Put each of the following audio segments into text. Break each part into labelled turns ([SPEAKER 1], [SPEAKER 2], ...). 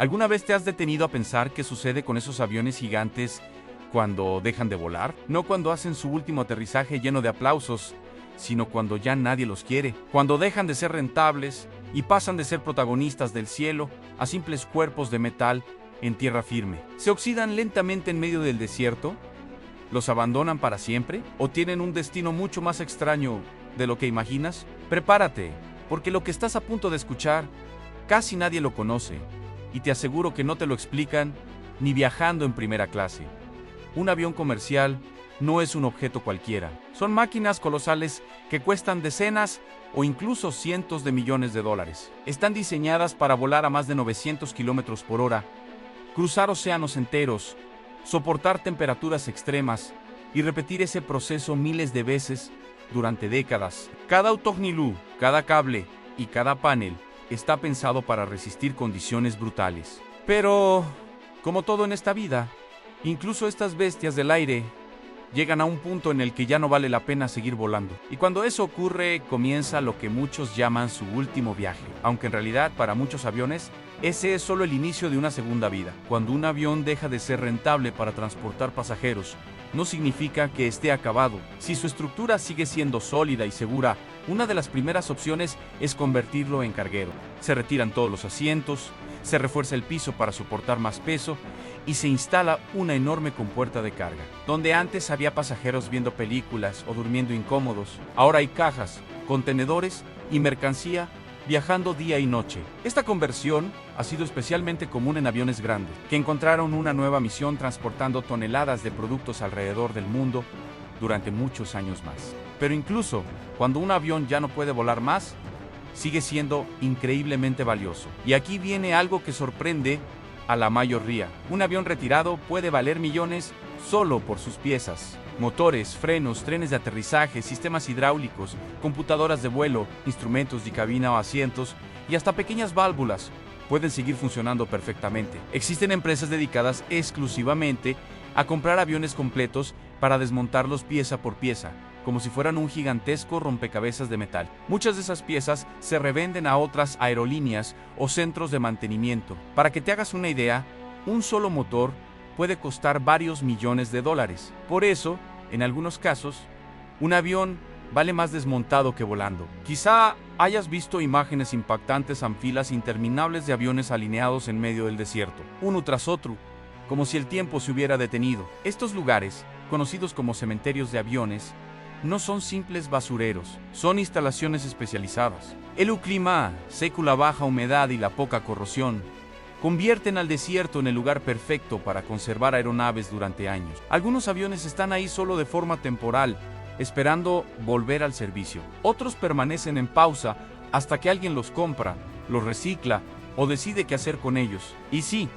[SPEAKER 1] ¿Alguna vez te has detenido a pensar qué sucede con esos aviones gigantes cuando dejan de volar? No cuando hacen su último aterrizaje lleno de aplausos, sino cuando ya nadie los quiere, cuando dejan de ser rentables y pasan de ser protagonistas del cielo a simples cuerpos de metal en tierra firme. ¿Se oxidan lentamente en medio del desierto? ¿Los abandonan para siempre? ¿O tienen un destino mucho más extraño de lo que imaginas? Prepárate, porque lo que estás a punto de escuchar casi nadie lo conoce, y te aseguro que no te lo explican ni viajando en primera clase. Un avión comercial no es un objeto cualquiera. Son máquinas colosales que cuestan decenas o incluso cientos de millones de dólares. Están diseñadas para volar a más de 900 kilómetros por hora, cruzar océanos enteros, soportar temperaturas extremas y repetir ese proceso miles de veces durante décadas. Cada autognilú, cada cable y cada panel está pensado para resistir condiciones brutales. Pero, como todo en esta vida, incluso estas bestias del aire llegan a un punto en el que ya no vale la pena seguir volando. Y cuando eso ocurre, comienza lo que muchos llaman su último viaje. Aunque en realidad, para muchos aviones, ese es solo el inicio de una segunda vida. Cuando un avión deja de ser rentable para transportar pasajeros, no significa que esté acabado. Si su estructura sigue siendo sólida y segura, una de las primeras opciones es convertirlo en carguero. Se retiran todos los asientos, se refuerza el piso para soportar más peso y se instala una enorme compuerta de carga. Donde antes había pasajeros viendo películas o durmiendo incómodos, ahora hay cajas, contenedores y mercancía viajando día y noche. Esta conversión ha sido especialmente común en aviones grandes, que encontraron una nueva misión transportando toneladas de productos alrededor del mundo durante muchos años más. Pero incluso cuando un avión ya no puede volar más, sigue siendo increíblemente valioso. Y aquí viene algo que sorprende a la mayoría. Un avión retirado puede valer millones solo por sus piezas. Motores, frenos, trenes de aterrizaje, sistemas hidráulicos, computadoras de vuelo, instrumentos de cabina o asientos, y hasta pequeñas válvulas pueden seguir funcionando perfectamente. Existen empresas dedicadas exclusivamente a comprar aviones completos para desmontarlos pieza por pieza, como si fueran un gigantesco rompecabezas de metal. Muchas de esas piezas se revenden a otras aerolíneas o centros de mantenimiento. Para que te hagas una idea, un solo motor puede costar varios millones de dólares. Por eso, en algunos casos, un avión vale más desmontado que volando. Quizá hayas visto imágenes impactantes en filas interminables de aviones alineados en medio del desierto, uno tras otro, como si el tiempo se hubiera detenido. Estos lugares, conocidos como cementerios de aviones, no son simples basureros, son instalaciones especializadas. El clima seco, la baja humedad y la poca corrosión convierten al desierto en el lugar perfecto para conservar aeronaves durante años. Algunos aviones están ahí solo de forma temporal, esperando volver al servicio. Otros permanecen en pausa hasta que alguien los compra, los recicla o decide qué hacer con ellos. Y sí,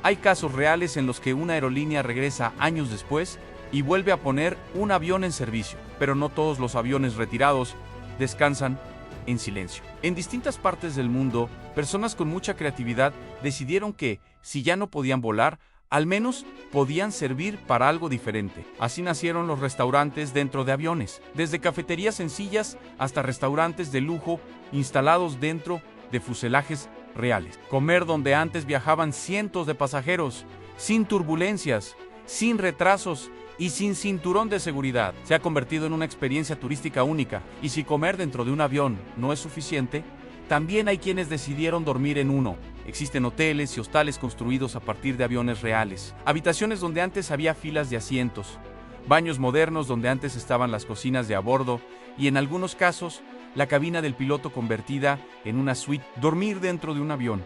[SPEAKER 1] hay casos reales en los que una aerolínea regresa años después y vuelve a poner un avión en servicio, pero no todos los aviones retirados descansan en silencio. En distintas partes del mundo, personas con mucha creatividad decidieron que, si ya no podían volar, al menos podían servir para algo diferente. Así nacieron los restaurantes dentro de aviones, desde cafeterías sencillas hasta restaurantes de lujo instalados dentro de fuselajes reales. Comer donde antes viajaban cientos de pasajeros, sin turbulencias, sin retrasos y sin cinturón de seguridad, se ha convertido en una experiencia turística única. Y si comer dentro de un avión no es suficiente, también hay quienes decidieron dormir en uno. Existen hoteles y hostales construidos a partir de aviones reales, habitaciones donde antes había filas de asientos, baños modernos donde antes estaban las cocinas de a bordo y, en algunos casos, la cabina del piloto convertida en una suite. Dormir dentro de un avión,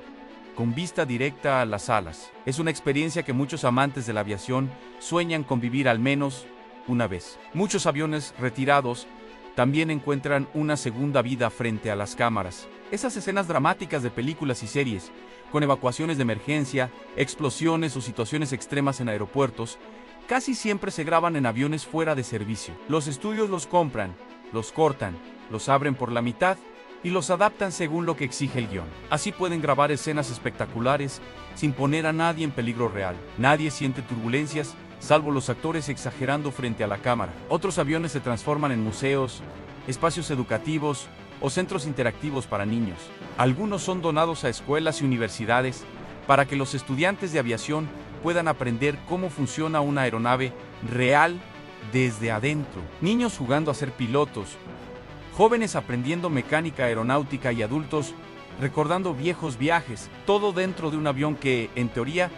[SPEAKER 1] con vista directa a las alas, es una experiencia que muchos amantes de la aviación sueñan con vivir al menos una vez. Muchos aviones retirados también encuentran una segunda vida frente a las cámaras. Esas escenas dramáticas de películas y series, con evacuaciones de emergencia, explosiones o situaciones extremas en aeropuertos, casi siempre se graban en aviones fuera de servicio. Los estudios los compran, los cortan, los abren por la mitad y los adaptan según lo que exige el guión. Así pueden grabar escenas espectaculares sin poner a nadie en peligro real. Nadie siente turbulencias, salvo los actores exagerando frente a la cámara. Otros aviones se transforman en museos, espacios educativos o centros interactivos para niños. Algunos son donados a escuelas y universidades para que los estudiantes de aviación puedan aprender cómo funciona una aeronave real desde adentro. Niños jugando a ser pilotos, jóvenes aprendiendo mecánica aeronáutica y adultos recordando viejos viajes, todo dentro de un avión que, en teoría,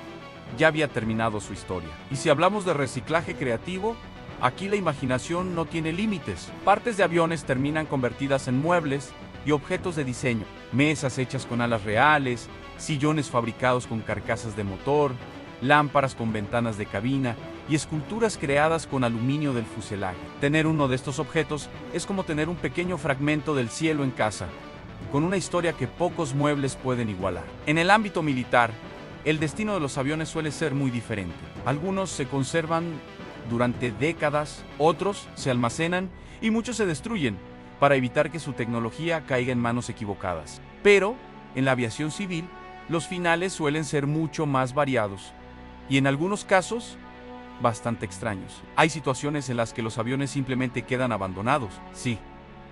[SPEAKER 1] ya había terminado su historia. Y si hablamos de reciclaje creativo, aquí la imaginación no tiene límites. Partes de aviones terminan convertidas en muebles y objetos de diseño, mesas hechas con alas reales, sillones fabricados con carcasas de motor, lámparas con ventanas de cabina y esculturas creadas con aluminio del fuselaje. Tener uno de estos objetos es como tener un pequeño fragmento del cielo en casa, con una historia que pocos muebles pueden igualar. En el ámbito militar, el destino de los aviones suele ser muy diferente. Algunos se conservan durante décadas, otros se almacenan y muchos se destruyen para evitar que su tecnología caiga en manos equivocadas. Pero, en la aviación civil, los finales suelen ser mucho más variados y en algunos casos, bastante extraños. Hay situaciones en las que los aviones simplemente quedan abandonados, sí.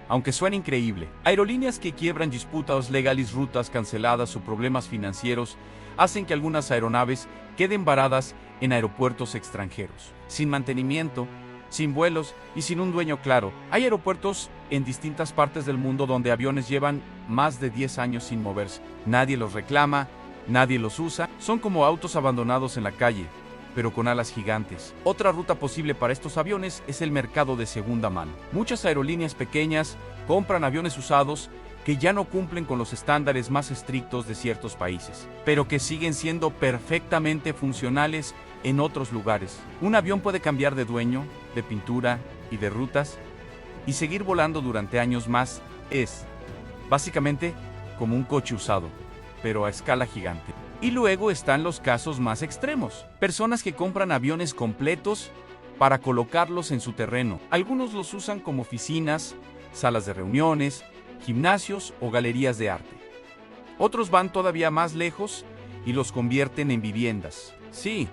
[SPEAKER 1] Aunque suene increíble, aerolíneas que quiebran disputas legales, rutas canceladas o problemas financieros hacen que algunas aeronaves queden varadas en aeropuertos extranjeros, sin mantenimiento, sin vuelos y sin un dueño claro. Hay aeropuertos en distintas partes del mundo donde aviones llevan más de 10 años sin moverse. Nadie los reclama, nadie los usa, son como autos abandonados en la calle, pero con alas gigantes. Otra ruta posible para estos aviones es el mercado de segunda mano. Muchas aerolíneas pequeñas compran aviones usados que ya no cumplen con los estándares más estrictos de ciertos países, pero que siguen siendo perfectamente funcionales en otros lugares. Un avión puede cambiar de dueño, de pintura y de rutas, y seguir volando durante años más. Es, básicamente, como un coche usado, pero a escala gigante. Y luego están los casos más extremos. Personas que compran aviones completos para colocarlos en su terreno. Algunos los usan como oficinas, salas de reuniones, gimnasios o galerías de arte. Otros van todavía más lejos y los convierten en viviendas. Sí,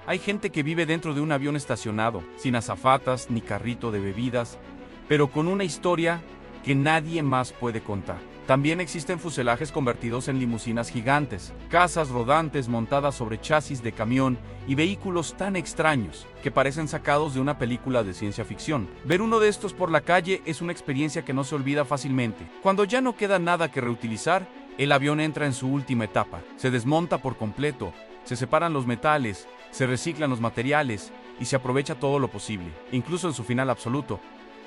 [SPEAKER 1] hay gente que vive dentro de un avión estacionado, sin azafatas ni carrito de bebidas, pero con una historia que nadie más puede contar. También existen fuselajes convertidos en limusinas gigantes, casas rodantes montadas sobre chasis de camión y vehículos tan extraños que parecen sacados de una película de ciencia ficción. Ver uno de estos por la calle es una experiencia que no se olvida fácilmente. Cuando ya no queda nada que reutilizar, el avión entra en su última etapa. Se desmonta por completo, se separan los metales, se reciclan los materiales y se aprovecha todo lo posible. Incluso en su final absoluto,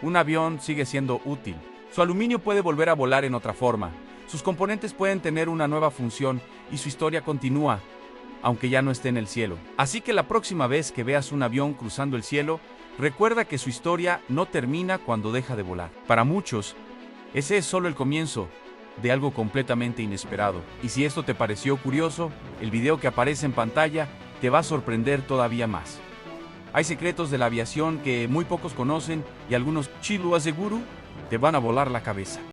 [SPEAKER 1] un avión sigue siendo útil. Su aluminio puede volver a volar en otra forma, sus componentes pueden tener una nueva función y su historia continúa, aunque ya no esté en el cielo. Así que la próxima vez que veas un avión cruzando el cielo, recuerda que su historia no termina cuando deja de volar. Para muchos, ese es solo el comienzo de algo completamente inesperado. Y si esto te pareció curioso, el video que aparece en pantalla te va a sorprender todavía más. Hay secretos de la aviación que muy pocos conocen y algunos, te lo aseguro, te van a volar la cabeza.